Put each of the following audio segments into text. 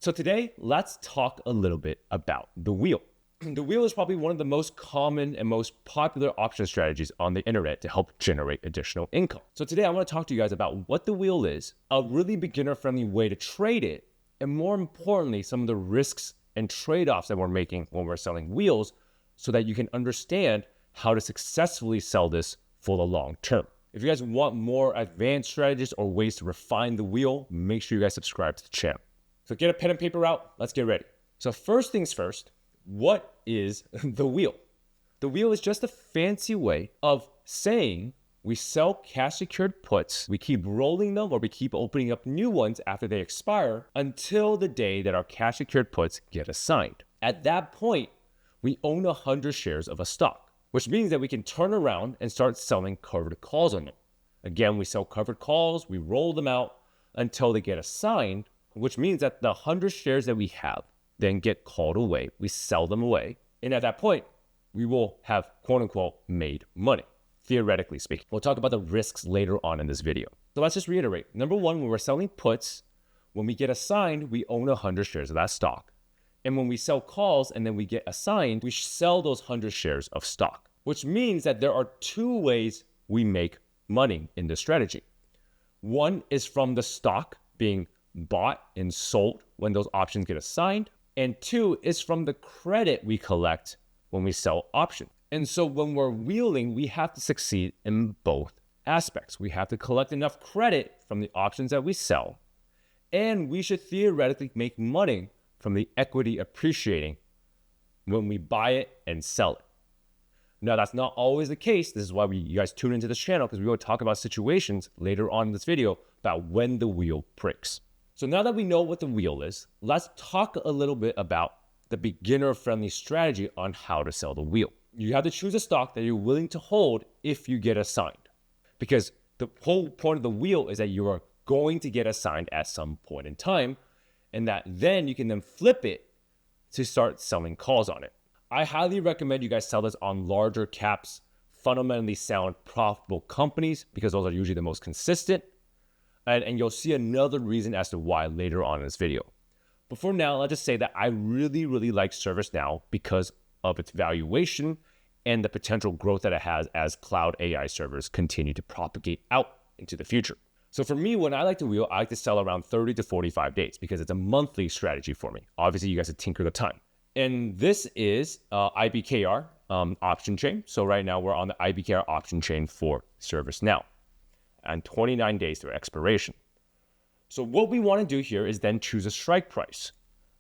So today, let's talk a little bit about the wheel. The wheel is probably one of the most common and most popular option strategies on the internet to help generate additional income. So today I want to talk to you guys about what the wheel is, a really beginner-friendly way to trade it, and more importantly, some of the risks and trade-offs that we're making when we're selling wheels so that you can understand how to successfully sell this for the long term. If you guys want more advanced strategies or ways to refine the wheel, make sure you guys subscribe to the channel. So get a pen and paper out, let's get ready. So first things first, what is the wheel? The wheel is just a fancy way of saying we sell cash secured puts, we keep rolling them or we keep opening up new ones after they expire until the day that our cash secured puts get assigned. At that point, we own 100 shares of a stock, which means that we can turn around and start selling covered calls on them. Again, we sell covered calls, we roll them out until they get assigned, which means that the 100 shares that we have then get called away. We sell them away. And at that point, we will have quote unquote made money, theoretically speaking. We'll talk about the risks later on in this video. So let's just reiterate. Number one, when we're selling puts, when we get assigned, we own 100 shares of that stock. And when we sell calls and then we get assigned, we sell those 100 shares of stock, which means that there are two ways we make money in this strategy. One is from the stock being bought and sold when those options get assigned. And two is from the credit we collect when we sell options. And so when we're wheeling, we have to succeed in both aspects. We have to collect enough credit from the options that we sell, and we should theoretically make money from the equity appreciating when we buy it and sell it. Now, that's not always the case. This is why you guys tune into this channel, because we will talk about situations later on in this video about when the wheel breaks. So now that we know what the wheel is, let's talk a little bit about the beginner-friendly strategy on how to sell the wheel. You have to choose a stock that you're willing to hold if you get assigned, because the whole point of the wheel is that you are going to get assigned at some point in time, and that then you can then flip it to start selling calls on it. I highly recommend you guys sell this on larger caps, fundamentally sound, profitable companies, because those are usually the most consistent. And you'll see another reason as to why later on in this video. But for now, let's just say that I really like ServiceNow because of its valuation and the potential growth that it has as cloud AI servers continue to propagate out into the future. So for me, when I like to wheel, I like to sell around 30 to 45 days because it's a monthly strategy for me. Obviously, you guys have tinker the time. And this is IBKR option chain. So right now we're on the IBKR option chain for ServiceNow, and 29 days to expiration. So what we want to do here is then choose a strike price.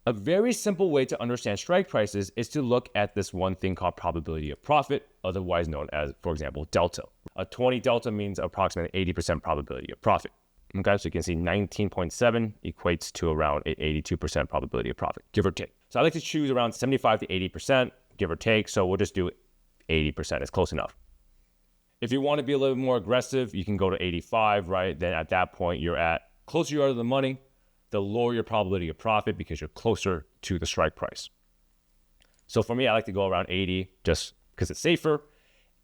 A very simple way to understand strike prices is to look at this one thing called probability of profit, otherwise known as, for example, delta. A 20 delta means approximately 80% probability of profit. Okay, so you can see 19.7 equates to around 82% probability of profit, give or take. So I like to choose around 75 to 80%, give or take. So we'll just do 80%, it's close enough. If you want to be a little bit more aggressive, you can go to 85, right? Then at that point, you're at closer you are to the money, the lower your probability of profit because you're closer to the strike price. So for me, I like to go around 80 just because it's safer.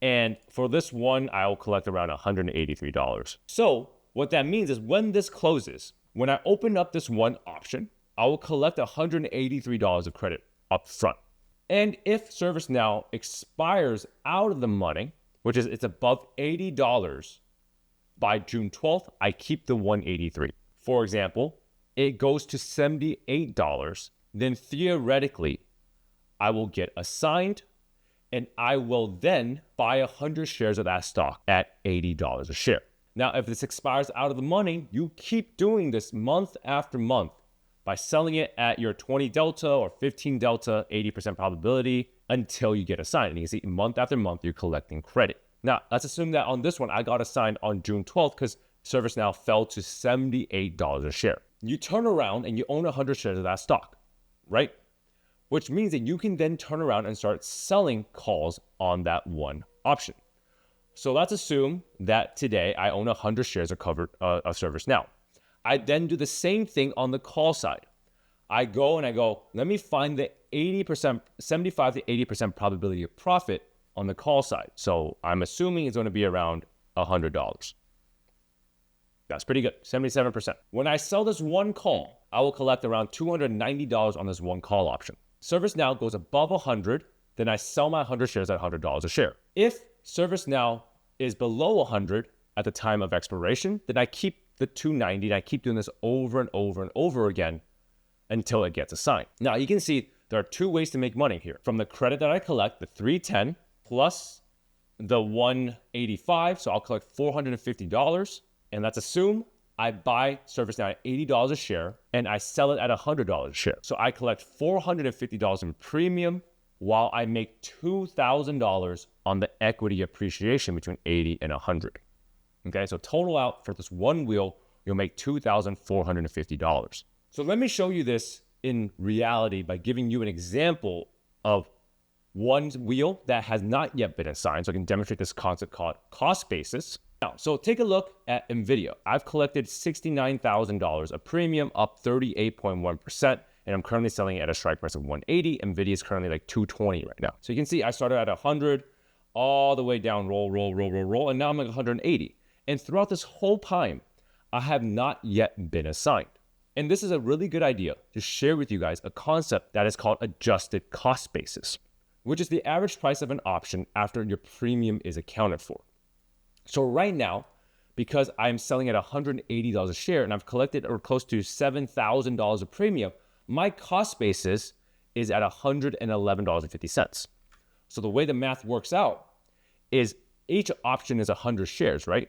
And for this one, I'll collect around $183. So what that means is when this closes, when I open up this one option, I will collect $183 of credit up front. And if ServiceNow expires out of the money, which is it's above $80 by June 12th, I keep the 183. For example, it goes to $78, then theoretically, I will get assigned and I will then buy 100 shares of that stock at $80 a share. Now, if this expires out of the money, you keep doing this month after month by selling it at your 20 delta or 15 delta, 80% probability until you get assigned. And you can see month after month, you're collecting credit. Now, let's assume that on this one, I got assigned on June 12th because ServiceNow fell to $78 a share. You turn around and you own 100 shares of that stock, right? Which means that you can then turn around and start selling calls on that one option. So let's assume that today I own 100 shares of ServiceNow. I then do the same thing on the call side. I go, let me find the 80%, 75 to 80% probability of profit on the call side. So I'm assuming it's going to be around $100. That's pretty good, 77%. When I sell this one call, I will collect around $290 on this one call option. Service now goes above 100, then I sell my 100 shares at $100 a share. If service now is below 100 at the time of expiration, then I keep the 290 and I keep doing this over and over and over again until it gets assigned. Now you can see there are two ways to make money here. From the credit that I collect, the 310 plus the 185, so I'll collect $450, and let's assume I buy service now at $80 a share and I sell it at $100 a share. So I collect $450 in premium while I make $2,000 on the equity appreciation between 80 and 100. Okay, so total out for this one wheel, you'll make $2,450. So let me show you this in reality by giving you an example of one wheel that has not yet been assigned. So I can demonstrate this concept called cost basis. Now, so take a look at NVIDIA. I've collected $69,000 of premium, up 38.1%, and I'm currently selling it at a strike price of 180. NVIDIA is currently like 220 right now. So you can see I started at 100, all the way down, roll, and now I'm at 180. And throughout this whole time, I have not yet been assigned. And this is a really good idea to share with you guys a concept that is called adjusted cost basis, which is the average price of an option after your premium is accounted for. So right now, because I'm selling at $180 a share and I've collected or close to $7,000 of premium, my cost basis is at $111.50. So the way the math works out is each option is 100 shares, right?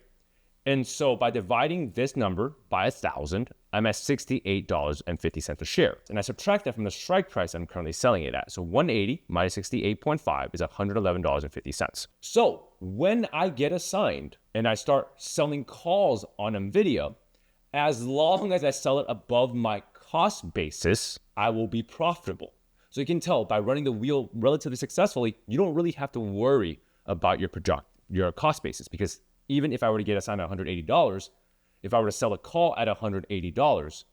And so by dividing this number by 1,000, I'm at $68.50 a share. And I subtract that from the strike price I'm currently selling it at. So 180 minus 68.5 is $111.50. So when I get assigned and I start selling calls on NVIDIA, as long as I sell it above my cost basis, I will be profitable. So you can tell by running the wheel relatively successfully, you don't really have to worry about your cost basis, because even if I were to get assigned at $180, if I were to sell a call at $180,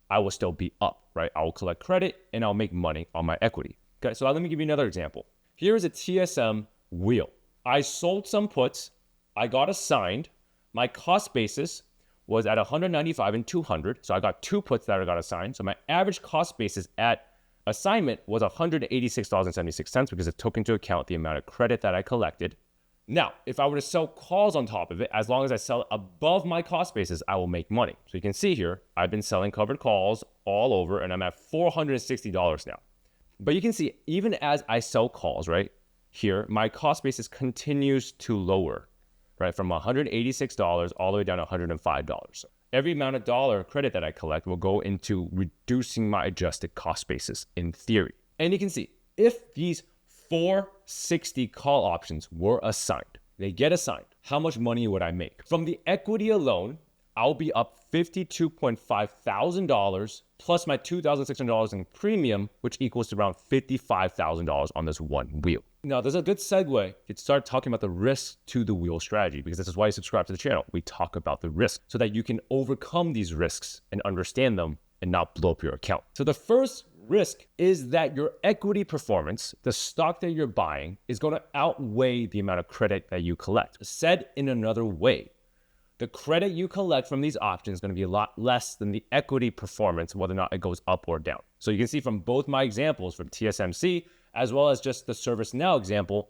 I will still be up, right? I will collect credit and I'll make money on my equity. Okay, so let me give you another example. Here is a TSM wheel. I sold some puts, I got assigned, my cost basis was at 195 and 200, so I got two puts that I got assigned. So my average cost basis at assignment was $186.76 because it took into account the amount of credit that I collected. Now, if I were to sell calls on top of it, as long as I sell above my cost basis, I will make money. So you can see here, I've been selling covered calls all over and I'm at $460 now. But you can see, even as I sell calls, right, here, my cost basis continues to lower, right, from $186 all the way down to $105. Every amount of dollar credit that I collect will go into reducing my adjusted cost basis in theory. And you can see, if these 460 call options were assigned, they get assigned, how much money would I make? From the equity alone, I'll be up $52.5 thousand plus my $2,600 in premium, which equals to around $55,000 on this one wheel. Now, there's a good segue to start talking about the risks to the wheel strategy, because this is why you subscribe to the channel. We talk about the risks so that you can overcome these risks and understand them and not blow up your account. So the first risk is that your equity performance, the stock that you're buying, is going to outweigh the amount of credit that you collect. Said in another way, the credit you collect from these options is going to be a lot less than the equity performance, whether or not it goes up or down. So you can see from both my examples, from TSMC, as well as just the ServiceNow example,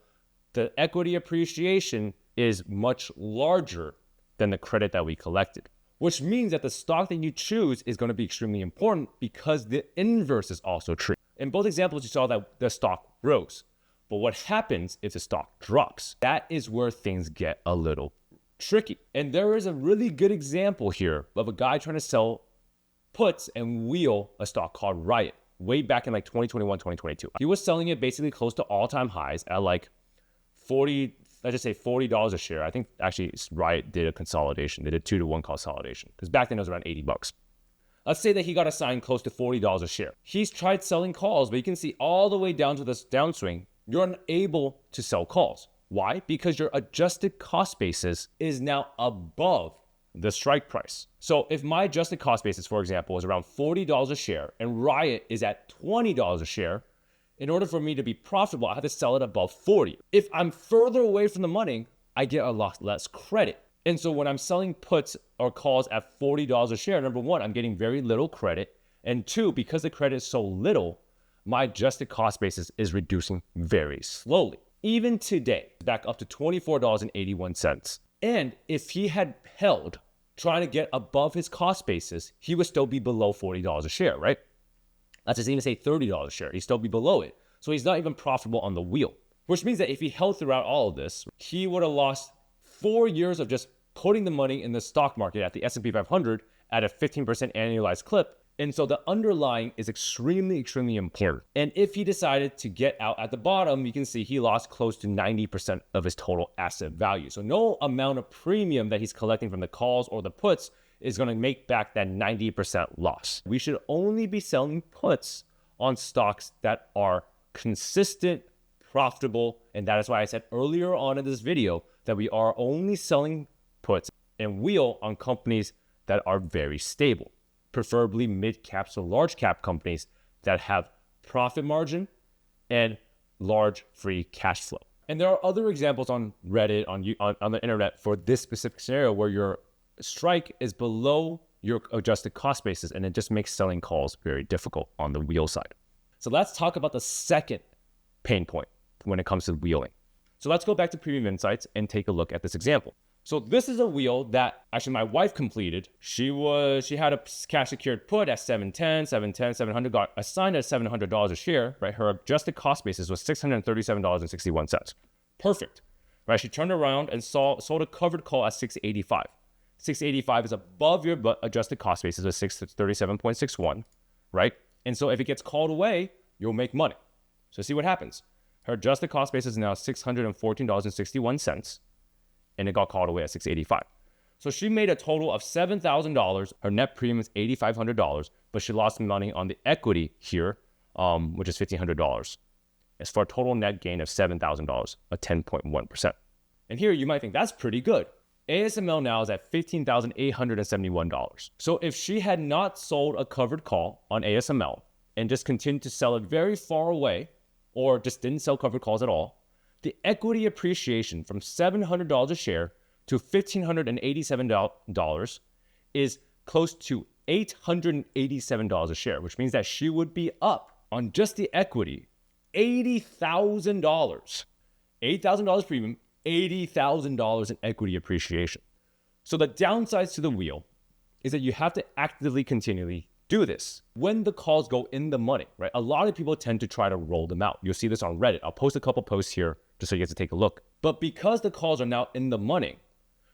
the equity appreciation is much larger than the credit that we collected, which means that the stock that you choose is going to be extremely important because the inverse is also true. In both examples, you saw that the stock rose. But what happens if the stock drops? That is where things get a little tricky. And there is a really good example here of a guy trying to sell puts and wheel a stock called Riot way back in like 2021, 2022. He was selling it basically close to all-time highs at like $40 a share. I think actually Riot did a consolidation. They did 2-to-1 consolidation because back then it was around $80. Let's say that he got assigned close to $40 a share. He's tried selling calls, but you can see all the way down to this downswing, you're unable to sell calls. Why? Because your adjusted cost basis is now above the strike price. So if my adjusted cost basis, for example, is around $40 a share and Riot is at $20 a share, in order for me to be profitable, I have to sell it above 40. If I'm further away from the money, I get a lot less credit. And so when I'm selling puts or calls at $40 a share, number one, I'm getting very little credit. And two, because the credit is so little, my adjusted cost basis is reducing very slowly. Even today, back up to $24.81. And if he had held trying to get above his cost basis, he would still be below $40 a share, right? Let's just even say $30 a share. He'd still be below it. So he's not even profitable on the wheel, which means that if he held throughout all of this, he would have lost 4 years of just putting the money in the stock market at the S&P 500 at a 15% annualized clip. And so the underlying is extremely, extremely important. And if he decided to get out at the bottom, you can see he lost close to 90% of his total asset value. So no amount of premium that he's collecting from the calls or the puts is going to make back that 90% loss. We should only be selling puts on stocks that are consistent, profitable. And that is why I said earlier on in this video that we are only selling puts and wheel on companies that are very stable, preferably mid-cap to large-cap companies that have profit margin and large free cash flow. And there are other examples on Reddit, on the internet for this specific scenario where your strike is below your adjusted cost basis, and it just makes selling calls very difficult on the wheel side. So let's talk about the second pain point when it comes to wheeling. So let's go back to Premium Insights and take a look at this example. So this is a wheel that actually my wife completed. She had a cash secured put at 700, got assigned at $700 a share, right? Her adjusted cost basis was $637.61. Perfect, right? She turned around and sold a covered call at 685. 685 is above your adjusted cost basis of 637.61, right? And so if it gets called away, you'll make money. So see what happens. Her adjusted cost basis is now $614.61. And it got called away at 685. So she made a total of $7,000. Her net premium is $8,500, but she lost money on the equity here, which is $1,500. It's for a total net gain of $7,000, a 10.1%. And here you might think that's pretty good. ASML now is at $15,871. So if she had not sold a covered call on ASML and just continued to sell it very far away, or just didn't sell covered calls at all, the equity appreciation from $700 a share to $1,587 is close to $887 a share, which means that she would be up on just the equity $80,000. $8,000 premium, $80,000 in equity appreciation. So the downsides to the wheel is that you have to actively, continually do this when the calls go in the money, right? A lot of people tend to try to roll them out. You'll see this on Reddit. I'll post a couple posts here just so you guys to take a look. But because the calls are now in the money,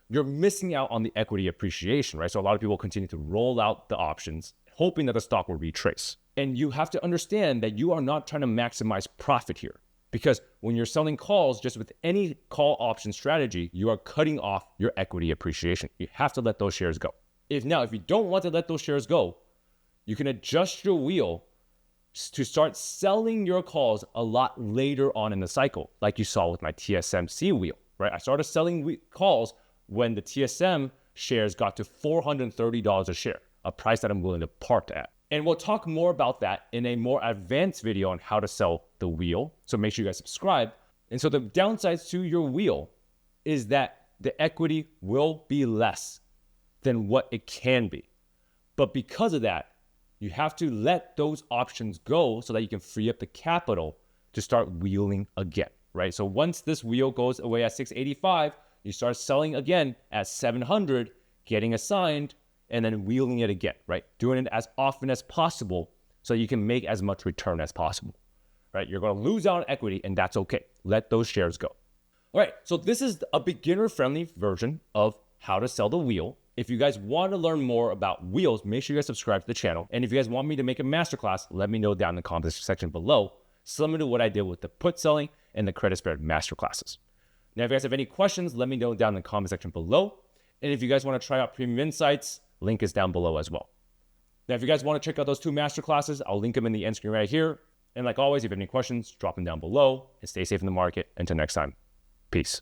you're missing out on the equity appreciation, right? So a lot of people continue to roll out the options, hoping that the stock will retrace. And you have to understand that you are not trying to maximize profit here, because when you're selling calls, just with any call option strategy, you are cutting off your equity appreciation. You have to let those shares go. If you don't want to let those shares go, you can adjust your wheel to start selling your calls a lot later on in the cycle, like you saw with my TSMC wheel, right? I started selling calls when the TSM shares got to $430 a share, a price that I'm willing to part at. And we'll talk more about that in a more advanced video on how to sell the wheel. So make sure you guys subscribe. And so the downsides to your wheel is that the equity will be less than what it can be. But because of that, you have to let those options go so that you can free up the capital to start wheeling again, right? So once this wheel goes away at 685, you start selling again at 700, getting assigned, and then wheeling it again, right? Doing it as often as possible so you can make as much return as possible, right? You're going to lose out on equity, and that's okay. Let those shares go. All right, so this is a beginner-friendly version of how to sell the wheel. If you guys want to learn more about wheels, make sure you guys subscribe to the channel. And if you guys want me to make a masterclass, let me know down in the comments section below, similar to what I did with the put selling and the credit spread masterclasses. Now, if you guys have any questions, let me know down in the comment section below. And if you guys want to try out Premium Insights, link is down below as well. Now, if you guys want to check out those 2 masterclasses, I'll link them in the end screen right here. And like always, if you have any questions, drop them down below. And stay safe in the market. Until next time, peace.